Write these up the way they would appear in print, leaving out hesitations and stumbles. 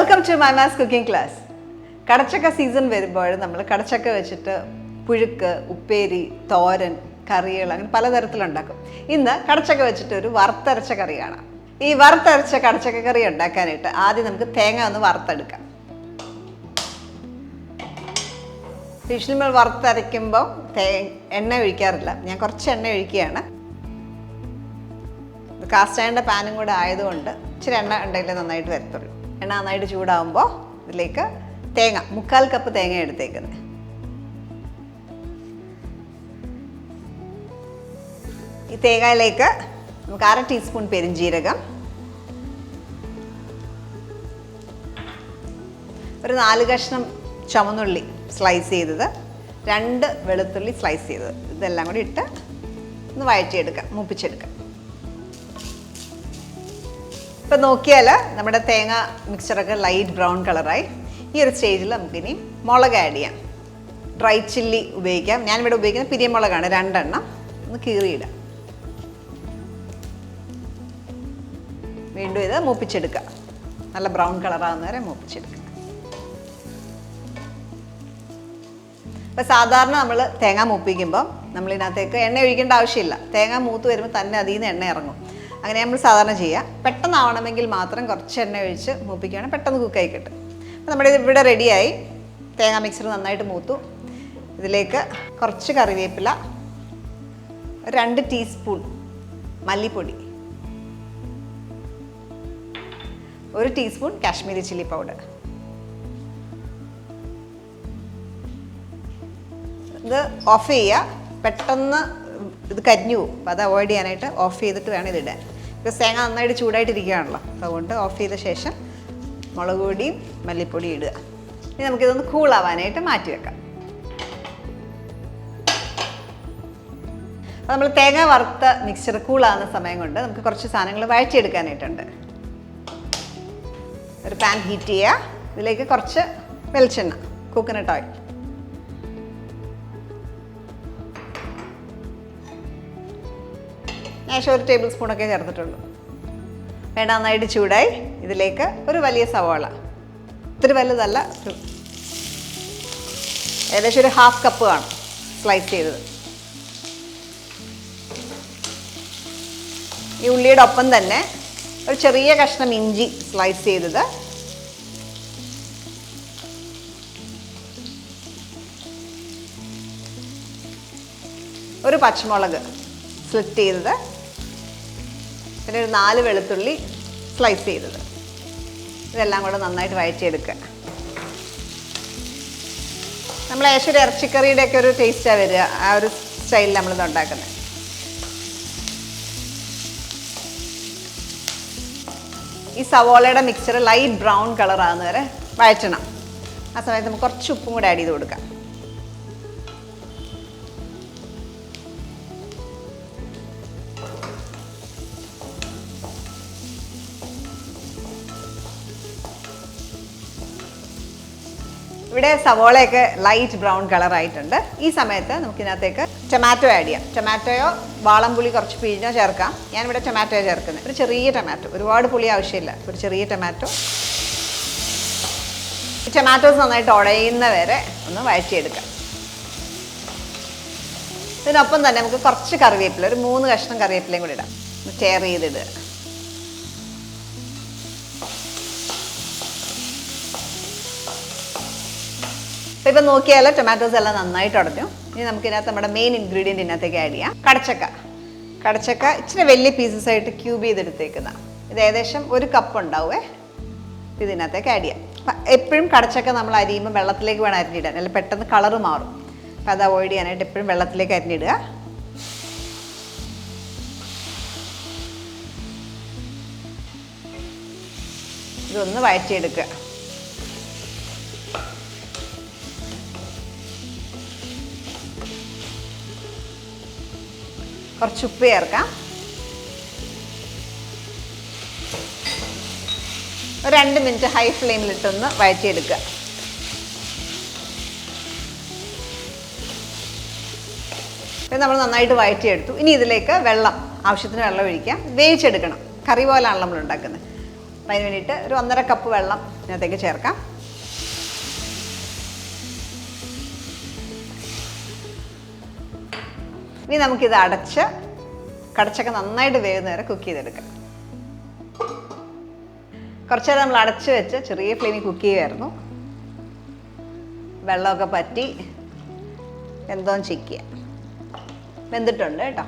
Welcome to Mahimas cooking class. Kadachakka season വരുമ്പോൾ നമ്മൾ കടച്ചക്ക വെച്ചിട്ട് പുഴുക്ക്, ഉപ്പേരി, തോരൻ, കറികൾ അങ്ങനെ പലതരത്തിൽ ഉണ്ടാക്കും. ഇന്ന് കടച്ചക്ക വെച്ചിട്ട് ഒരു വറുത്തരച്ച കറിയാണ്. ഈ വറുത്തരച്ച കടച്ചക്ക കറി ഉണ്ടാക്കാനായിട്ട് ആദ്യം നമുക്ക് തേങ്ങ ഒന്ന് വറുത്തെടുക്കാം. യൂഷ്വലി നമ്മൾ വറുത്തരയ്ക്കുമ്പോൾ എണ്ണ ഒഴിക്കാറില്ല. ഞാൻ കുറച്ച് എണ്ണ ഒഴിക്കുകയാണ്. കാസ്റ്റ് അയണിൻ്റെ പാനും കൂടെ ആയതുകൊണ്ട് ഇച്ചിരി എണ്ണ ഉണ്ടെങ്കിൽ നന്നായിട്ട് വരത്തുള്ളൂ. എണ്ണ നന്നായിട്ട് ചൂടാകുമ്പോൾ ഇതിലേക്ക് തേങ്ങ 3/4 കപ്പ് തേങ്ങ എടുത്തേക്കുന്നത്. ഈ തേങ്ങയിലേക്ക് നമുക്ക് 1/2 ടീസ്പൂൺ പെരുംജീരകം, ഒരു 4 കഷ്ണം ചുവന്നുള്ളി സ്ലൈസ് ചെയ്തത്, 2 വെളുത്തുള്ളി സ്ലൈസ് ചെയ്തത്, ഇതെല്ലാം കൂടി ഇട്ട് ഒന്ന് വഴറ്റിയെടുക്കാം, മൂപ്പിച്ചെടുക്കാം. ഇപ്പം നോക്കിയാൽ നമ്മുടെ തേങ്ങ മിക്സറൊക്കെ ലൈറ്റ് ബ്രൗൺ കളറായി. ഈ ഒരു സ്റ്റേജിൽ നമുക്കിനി മുളക് ആഡ് ചെയ്യാം. ഡ്രൈ ചില്ലി ഉപയോഗിക്കാം. ഞാനിവിടെ ഉപയോഗിക്കുന്നത് പിരിയമുളകാണ്, 2 എണ്ണം. ഒന്ന് കീറിയിടാം. വീണ്ടും ഇത് മൂപ്പിച്ചെടുക്കുക. നല്ല ബ്രൗൺ കളറാകുന്ന വരെ മൂപ്പിച്ചെടുക്കുക. ഇപ്പം സാധാരണ നമ്മൾ തേങ്ങ മൂപ്പിക്കുമ്പോൾ നമ്മളിതിനകത്തേക്ക് എണ്ണ ഒഴിക്കേണ്ട ആവശ്യമില്ല. തേങ്ങ മൂത്ത് വരുമ്പോൾ തന്നെ അതിൽ നിന്ന് എണ്ണ ഇറങ്ങും. അങ്ങനെ നമ്മൾ സാധാരണ ചെയ്യുക. പെട്ടെന്നാവണമെങ്കിൽ മാത്രം കുറച്ച് എണ്ണ ഒഴിച്ച് മൂപ്പിക്കുകയാണെങ്കിൽ പെട്ടെന്ന് കുക്കായി കിട്ടും. അപ്പോൾ നമ്മുടെ ഇവിടെ റെഡിയായി. തേങ്ങ മിക്സർ നന്നായിട്ട് മൂത്തു. ഇതിലേക്ക് കുറച്ച് കറിവേപ്പില, 2 ടീസ്പൂൺ മല്ലിപ്പൊടി, 1 ടീസ്പൂൺ കാശ്മീരി ചില്ലി പൗഡർ. ഇത് ഓഫ് ചെയ്യുക. പെട്ടെന്ന് ഇത് കരിഞ്ഞു പോകും. അപ്പോൾ അത് അവോയ്ഡ് ചെയ്യാനായിട്ട് ഓഫ് ചെയ്തിട്ട് വേണം ഇതിടാൻ. ബിക്കോസ് തേങ്ങ നന്നായിട്ട് ചൂടായിട്ടിരിക്കുകയാണല്ലോ. അതുകൊണ്ട് ഓഫ് ചെയ്ത ശേഷം മുളക് പൊടിയും മല്ലിപ്പൊടിയും ഇടുക. ഇനി നമുക്കിതൊന്ന് കൂളാവാനായിട്ട് മാറ്റി വെക്കാം. അപ്പോൾ നമ്മൾ തേങ്ങ വറുത്ത മിക്സ്ചർ കൂളാകുന്ന സമയം കൊണ്ട് നമുക്ക് കുറച്ച് സാധനങ്ങൾ വഴറ്റിയെടുക്കാനായിട്ടുണ്ട്. ഒരു പാൻ ഹീറ്റ് ചെയ്യുക. ഇതിലേക്ക് കുറച്ച് വെളിച്ചെണ്ണ, കോക്കനട്ട് ഓയിൽ, ഏകദേശം 1 ടേബിൾ സ്പൂണൊക്കെ ചേർത്തിട്ടുള്ളൂ. വേണ്ട നന്നായിട്ട് ചൂടായി. ഇതിലേക്ക് ഒരു വലിയ സവാള, ഇത്തിരി വലുതല്ല, ഏകദേശം ഒരു 1/2 കപ്പ് കാണും സ്ലൈസ് ചെയ്തത്. ഈ ഉള്ളിയുടെ ഒപ്പം തന്നെ ഒരു ചെറിയ കഷ്ണം ഇഞ്ചി സ്ലൈസ് ചെയ്തത്, ഒരു പച്ചമുളക് സ്ലിറ്റ് ചെയ്തത്, പിന്നെ ഒരു 4 വെളുത്തുള്ളി സ്ലൈസ് ചെയ്തത്. ഇതെല്ലാം കൂടെ നന്നായിട്ട് വഴറ്റിയെടുക്കുക. നമ്മൾ ഏകദേശം ഒരു ഇറച്ചിക്കറിയുടെയൊക്കെ ഒരു ടേസ്റ്റാണ് വരിക. ആ ഒരു സ്റ്റൈലിൽ നമ്മളിത് ഉണ്ടാക്കുന്നത്. ഈ സവോളയുടെ മിക്സർ ലൈറ്റ് ബ്രൗൺ കളർ ആകുന്ന വരെ വഴറ്റണം. ആ സമയത്ത് നമുക്ക് കുറച്ച് ഉപ്പും കൂടെ ആഡ് ചെയ്ത് കൊടുക്കാം. ഇവിടെ സവോളയൊക്കെ ലൈറ്റ് ബ്രൗൺ കളറായിട്ടുണ്ട്. ഈ സമയത്ത് നമുക്കിതിനകത്തേക്ക് ടൊമാറ്റോ ആഡ് ചെയ്യാം. ടൊമാറ്റോയോ വാളംപുളി കുറച്ച് പിഴിഞ്ഞോ ചേർക്കാം. ഞാനിവിടെ ടൊമാറ്റോയോ ചേർക്കുന്നത്. ഒരു ചെറിയ ടൊമാറ്റോ, ഒരുപാട് പുളി ആവശ്യമില്ല. ഒരു ചെറിയ ടൊമാറ്റോ. ടൊമാറ്റോസ് നന്നായിട്ട് ഉടയുന്ന വരെ ഒന്ന് വഴറ്റിയെടുക്കാം. ഇതിനൊപ്പം തന്നെ നമുക്ക് കുറച്ച് കറിവേപ്പില, ഒരു 3 കഷ്ണം കറിവേപ്പിലയും കൂടി ഇടാം. ടെയർ ചെയ്തിടുക. അപ്പോൾ ഇപ്പം നോക്കിയാൽ ടൊമാറ്റോസ് എല്ലാം നന്നായിട്ട് ഉടഞ്ഞു. ഇനി നമുക്കിതിനകത്ത് നമ്മുടെ മെയിൻ ഇൻഗ്രീഡിയൻറ്റ് ഇതിനകത്തേക്ക് ആഡ് ചെയ്യാം. കടച്ചക്ക ഇച്ചിരി വലിയ പീസസ് ആയിട്ട് ക്യൂബ് ചെയ്തെടുത്തേക്കുന്ന. ഇത് ഏകദേശം 1 കപ്പ് ഉണ്ടാവുമേ. ഇതിനകത്തേക്ക് ആഡ് ചെയ്യാം. അപ്പം എപ്പോഴും കടച്ചക്ക നമ്മൾ അരിയുമ്പോൾ വെള്ളത്തിലേക്ക് വേണം അരിഞ്ഞിടാൻ, അല്ലെങ്കിൽ പെട്ടെന്ന് കളറ് മാറും. അപ്പം അത് അവോയ്ഡ് ചെയ്യാനായിട്ട് എപ്പോഴും വെള്ളത്തിലേക്ക് അരിഞ്ഞിടുക. ഇതൊന്ന് വഴറ്റിയെടുക്കുക. കുറച്ച് ഉപ്പ് ചേർക്കാം. ഒരു 2 മിനിറ്റ് ഹൈ ഫ്ലെയിമിലിട്ടൊന്ന് വഴറ്റിയെടുക്കുക. ഇത് നമ്മൾ നന്നായിട്ട് വഴറ്റിയെടുത്തു. ഇനി ഇതിലേക്ക് വെള്ളം, ആവശ്യത്തിന് വെള്ളം ഒഴിക്കാം. വേവിച്ചെടുക്കണം. കറി പോലെയാണല്ലോ നമ്മൾ ഉണ്ടാക്കുന്നത്. അതിന് വേണ്ടിയിട്ട് ഒരു 1.5 കപ്പ് വെള്ളം ഇതിനകത്തേക്ക് ചേർക്കാം. ഇനി നമുക്കിത് അടച്ച് കടച്ചക്ക നന്നായിട്ട് വേകുന്ന വരെ കുക്ക് ചെയ്തെടുക്കാം. കുറച്ച് നേരം നമ്മൾ അടച്ച് വെച്ച് ചെറിയ ഫ്ലെയിമിൽ കുക്ക് ചെയ്യുമായിരുന്നു. വെള്ളമൊക്കെ പറ്റി എന്തോന്ന് ചെക്ക് ചെയ്യാം. വെന്തിട്ടുണ്ട് കേട്ടോ.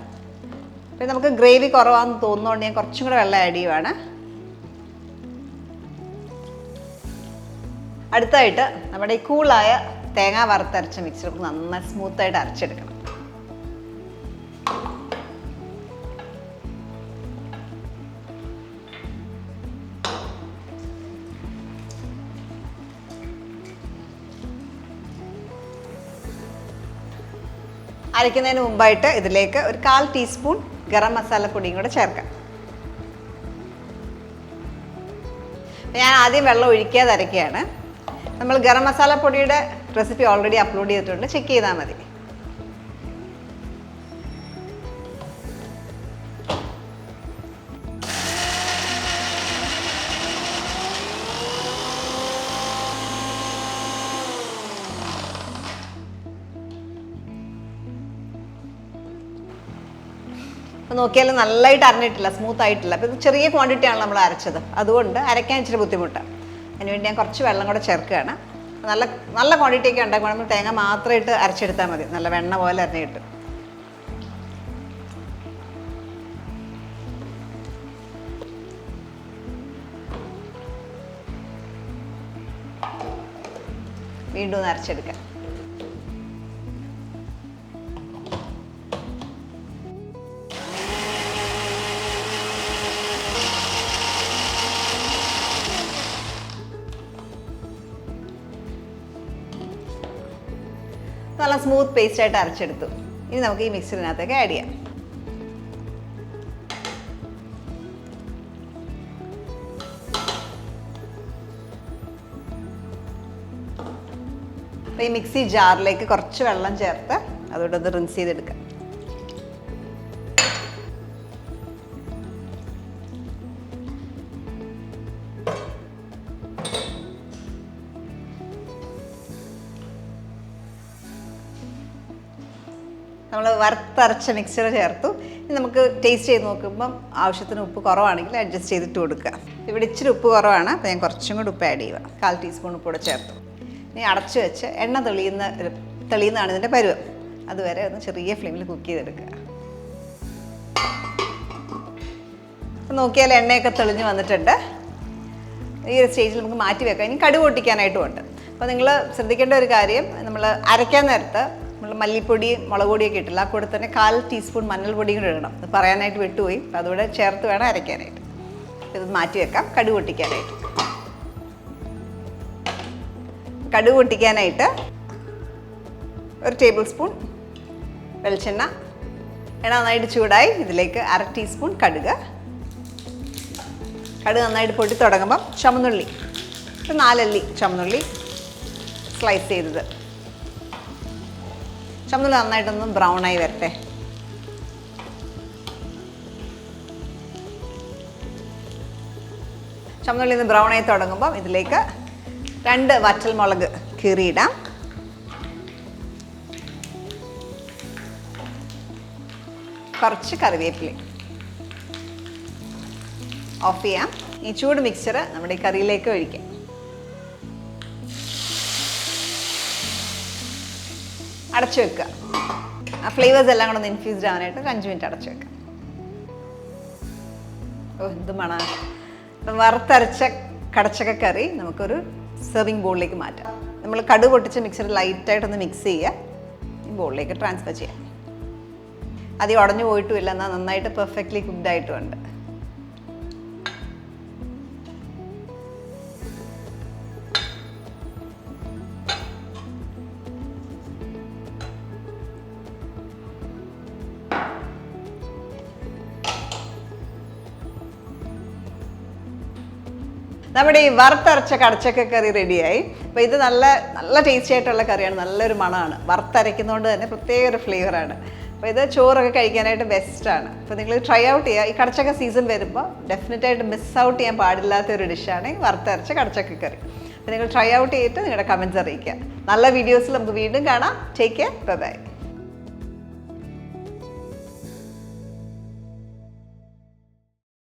അപ്പം നമുക്ക് ഗ്രേവി കുറവാണെന്ന് തോന്നുന്നതുകൊണ്ട് ഞാൻ കുറച്ചും കൂടെ വെള്ളം ആഡ് ചെയ്യുവാണ്. അടുത്തായിട്ട് നമ്മുടെ ഈ കൂളായ തേങ്ങ വറുത്തരച്ച മിക്സർ നന്നായി സ്മൂത്തായിട്ട് അരച്ചെടുക്കണം. അരയ്ക്കുന്നതിന് മുമ്പായിട്ട് ഇതിലേക്ക് ഒരു 1/4 ടീസ്പൂൺ ഗരം മസാല പൊടിയും കൂടെ ചേർക്കാം. ഞാൻ ആദ്യം വെള്ളം ഒഴിക്കാതെ അരയ്ക്കുകയാണ്. നമ്മൾ ഗരം മസാല പൊടിയുടെ റെസിപ്പി ഓൾറെഡി അപ്ലോഡ് ചെയ്തിട്ടുണ്ട്, ചെക്ക് ചെയ്താൽ മതി. നോക്കിയാലും നല്ലതായിട്ട് അരഞ്ഞിട്ടില്ല, സ്മൂത്ത് ആയിട്ടില്ല. അപ്പോൾ ഇത് ചെറിയ ക്വാണ്ടിറ്റിയാണ് നമ്മൾ അരച്ചത്, അതുകൊണ്ട് അരയ്ക്കാൻ ഇച്ചിരി ബുദ്ധിമുട്ടാണ്. അതിനുവേണ്ടി ഞാൻ കുറച്ച് വെള്ളം കൂടെ ചേർക്കുകയാണ്. നല്ല ക്വാണ്ടിറ്റി ഒക്കെ ഉണ്ടാക്കുമ്പോൾ നമ്മൾ തേങ്ങ മാത്രമായിട്ട് അരച്ചെടുത്താൽ മതി, നല്ല വെണ്ണ പോലെ അരഞ്ഞ് കിട്ടും. വീണ്ടും ഒന്ന് അരച്ചെടുക്കാം. നല്ല സ്മൂത്ത് പേസ്റ്റ് ആയിട്ട് അരച്ചെടുത്തു. ഇനി നമുക്ക് ഈ മിക്സിനകത്തേക്ക് ആഡ് ചെയ്യാം. അപ്പോൾ ഈ മിക്സി ജാറിലേക്ക് കുറച്ച് വെള്ളം ചേർത്ത് അതുകൊണ്ട് ഒന്ന് റിൻസ് ചെയ്തെടുക്കാം. നമ്മൾ വറുത്തരച്ച മിക്സർ ചേർത്തു. ഇനി നമുക്ക് ടേസ്റ്റ് ചെയ്ത് നോക്കുമ്പം ആവശ്യത്തിന് ഉപ്പ് കുറവാണെങ്കിൽ അഡ്ജസ്റ്റ് ചെയ്തിട്ട് കൊടുക്കുക. ഇവിടെ ഇച്ചിരി ഉപ്പ് കുറവാണ്, അപ്പോൾ ഞാൻ കുറച്ചും കൂടി ഉപ്പ് ആഡ് ചെയ്യുക. 1/4 ടീസ്പൂൺ ഉപ്പ് കൂടെ ചേർത്തു. ഇനി അടച്ചു വെച്ച് എണ്ണ തെളിയുന്നതാണ് ഇതിൻ്റെ പരുവം. അതുവരെ ഒന്ന് ചെറിയ ഫ്ലെയിമിൽ കുക്ക് ചെയ്തെടുക്കുക. നോക്കിയാൽ എണ്ണയൊക്കെ തെളിഞ്ഞ് വന്നിട്ടുണ്ട്. ഈ ഒരു സ്റ്റേജിൽ നമുക്ക് മാറ്റി വെക്കാം. ഇനി കടുക് പൊട്ടിക്കാനായിട്ടും ഉണ്ട്. അപ്പോൾ നിങ്ങൾ ശ്രദ്ധിക്കേണ്ട ഒരു കാര്യം, നമ്മൾ അരയ്ക്കാൻ നേരത്ത് നമ്മൾ മല്ലിപ്പൊടി മുളക് പൊടിയൊക്കെ ഇട്ടില്ല, ആ കൂടെ തന്നെ 1/4 ടീസ്പൂൺ മഞ്ഞൾപ്പൊടിയും കൂടെ ഇടണം. അത് പറയാനായിട്ട് വിട്ടുപോയി, അതുകൂടെ ചേർത്ത് വേണം അരയ്ക്കാനായിട്ട്. ഇത് മാറ്റി വെക്കാം. കടുക് പൊട്ടിക്കാനായിട്ട് ഒരു ടേബിൾ സ്പൂൺ വെളിച്ചെണ്ണ. എണ്ണ നന്നായിട്ട് ചൂടായി ഇതിലേക്ക് 1/2 ടീസ്പൂൺ കടുക് നന്നായിട്ട് പൊട്ടി തുടങ്ങുമ്പം ചുമന്നുള്ളി, ഒരു 4 അല്ലി ചുമന്നുള്ളി സ്ലൈസ് ചെയ്തത്. ചുമന്നുള്ളി നന്നായിട്ടൊന്ന് ബ്രൗൺ ആയി വരട്ടെ. ചുമന്നുള്ളി ഒന്ന് ബ്രൗൺ ആയി തുടങ്ങുമ്പം ഇതിലേക്ക് 2 വറ്റൽ മുളക് കീറിയിടാം. കുറച്ച് കറിവേപ്പില ഓഫ് ചെയ്യാം. ഈ ചൂട് മിക്സ്ചർ നമ്മുടെ ഈ കറിയിലേക്ക് ഒഴിക്കാം. അടച്ചു വെക്കുക. ആ ഫ്ലേവേഴ്സ് എല്ലാം കൂടെ ഒന്ന് ഇൻഫ്യൂസ്ഡ് ആവാനായിട്ട് ഒരു 5 മിനിറ്റ് അടച്ചു വെക്കാം. ഓ, എന്ത് മണമാണ്! അപ്പം വറുത്തരച്ച കടച്ചക്ക കറി നമുക്കൊരു സെർവിങ് ബോളിലേക്ക് മാറ്റാം. നമ്മൾ കടുക് പൊട്ടിച്ച മിക്സർ ലൈറ്റായിട്ടൊന്ന് മിക്സ് ചെയ്യുക. ഈ ബോളിലേക്ക് ട്രാൻസ്ഫർ ചെയ്യാം. അധികം ഉടഞ്ഞു പോയിട്ടുമില്ല, എന്നാൽ നന്നായിട്ട് പെർഫെക്റ്റ്ലി കുക്ക്ഡ് ആയിട്ടുമുണ്ട്. നമ്മുടെ ഈ വറുത്തരച്ച കടച്ചക്ക കറി റെഡിയായി. അപ്പോൾ ഇത് നല്ല ടേസ്റ്റി ആയിട്ടുള്ള കറിയാണ്, നല്ലൊരു മണമാണ്. വറുത്തരയ്ക്കുന്നതുകൊണ്ട് തന്നെ പ്രത്യേക ഒരു ഫ്ലേവറാണ്. അപ്പോൾ ഇത് ചോറൊക്കെ കഴിക്കാനായിട്ട് ബെസ്റ്റാണ്. അപ്പോൾ നിങ്ങൾ ട്രൈ ഔട്ട് ചെയ്യുക. ഈ കടച്ചക്ക സീസൺ വരുമ്പോൾ ഡെഫിനറ്റായിട്ട് മിസ് ഔട്ട് ചെയ്യാൻ പാടില്ലാത്തൊരു ഡിഷാണ് വറുത്തരച്ച കടച്ചക്ക കറി. അപ്പോൾ നിങ്ങൾ ട്രൈ ഔട്ട് ചെയ്തിട്ട് നിങ്ങളുടെ കമൻറ്റ്സ് അറിയിക്കുക. നല്ല വീഡിയോസിൽ നമുക്ക് വീണ്ടും കാണാം. Take care. ബൈ.